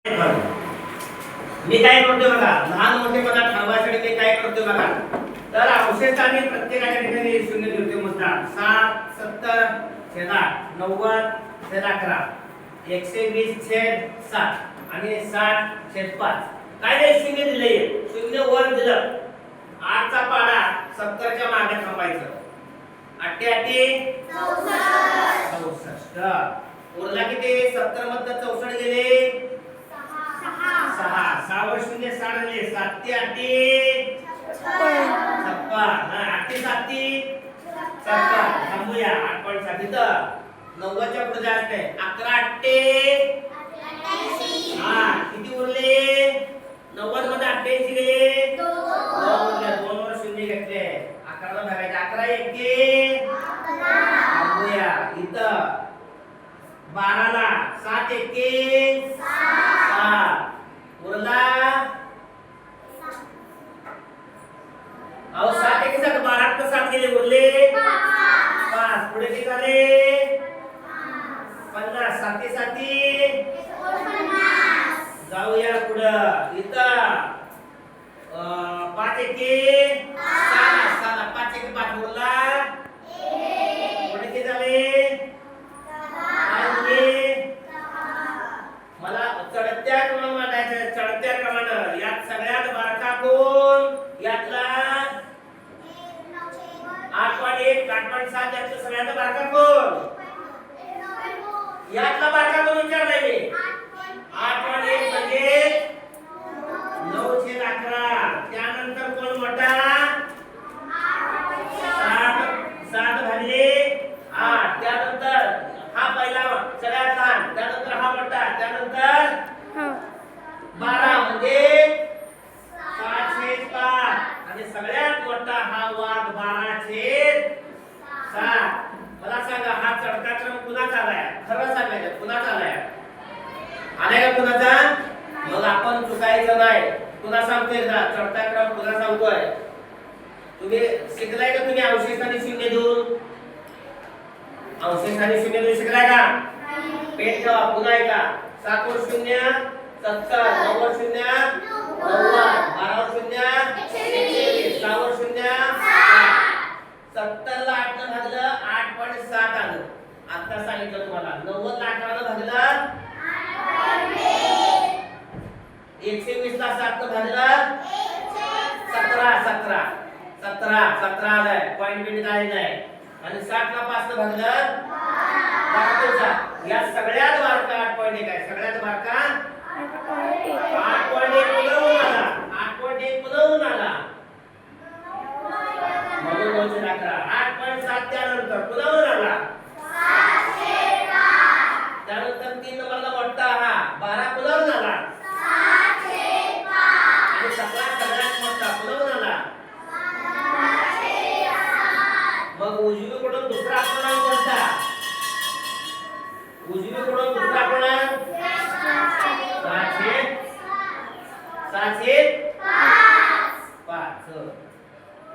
मी काय करतोय बघा, लहान मोठेपणा ठरवायसाठी मी काय करतोय बघा. तर अवशेषाने प्रत्येकाच्या ठिकाणी शून्य ठेवते मुद्दा 7 70 छेद 8 90 छेद 11 120 छेद 7 आणि 60 छेद 5. काय रे शून्य दिले, शून्य वर दिलं. 8 चा पाडा 70 च्या मागे थांबायचं. 8 64 उरला किती? 70 मधनं 64 गेले 6 वर शून्य 6 झाले 7 ते 8 56 थांबूया. 8.7 इथं 90 च्या पुढे जास्त आहे. 11 किती उरले? 90 मध्ये 88 गेले 2 वर शून्य घेतले 11 ला भरायचे. 11 1 थांबूया इथं 12 ला 7 1 7 उरला. अहो 7 1 7 12 ला 7 गेले उरले 5. पुढे किती झाले? 50 7 7 जाऊया पुढं इथं 5 1 6 5 1 5 उरला. पुढे किती झाले? मला चढत्या क्रमाने वाटायचं. चढत्या क्रमानं यात सगळ्यात बारका कोण? यातला 8.1 8.7 यातला सगळ्यात बारका कोण? यातला बारका कोण विचारलाय मी? 8.1 म्हणजे 9/11. त्यानंतर कोण मोठा? 7 भागिले 8. त्यानंतर हा पहिला सगळ्यात लहान, त्यानंतर हा मोठा, त्यानंतर 12 म्हणजे 6/5 आणि सगळ्यात मोठा हा वाघ 12/7. मला सांगा हा चढता क्रम कुणाचा आलाय? खरं सांगायचं कुणाचा आलाय? आलाय का कुणाचा? मग आपण चुकायचं नाही. कुणा सांगतोय का चढता क्रम कुणा सांगतोय? तुम्ही शिकलाय का? तुम्ही अवशेष आणि शून्य देऊन अवशेष आणि शून्य देऊन शिकलाय का? पेट ठेवा पुन्हा ऐका. 7 वर 0 70 9 वर 0 90 12 वर 0 120 6 वर 0 70 ला 8 ने भागलं 8.7 आलं. आता सांगितलं तुम्हाला. 90 ला 11 ने भागलं 120 ला 7 ने भागलं 17 आलाय. पॉइंट बिट आलेला आहे. आणि 60 ला 5 ने भागलं 12. या सगळ्यात बारका 8.1 आहे. सगळ्यात बारका 8.1 पुढे आला. 8.1 पुढे आला म्हणून 911. 8.7 त्यानंतर पुढे आला. त्यानंतर 3 नंबरला मोठा हा 12 पुढे आला. आणि 17 सगळ्यात मोठा पुढे आला. मग उजवीकडून दुसरा अपूर्णांक कोणता? उजवीकडून दुसरा अपूर्णांक 6/7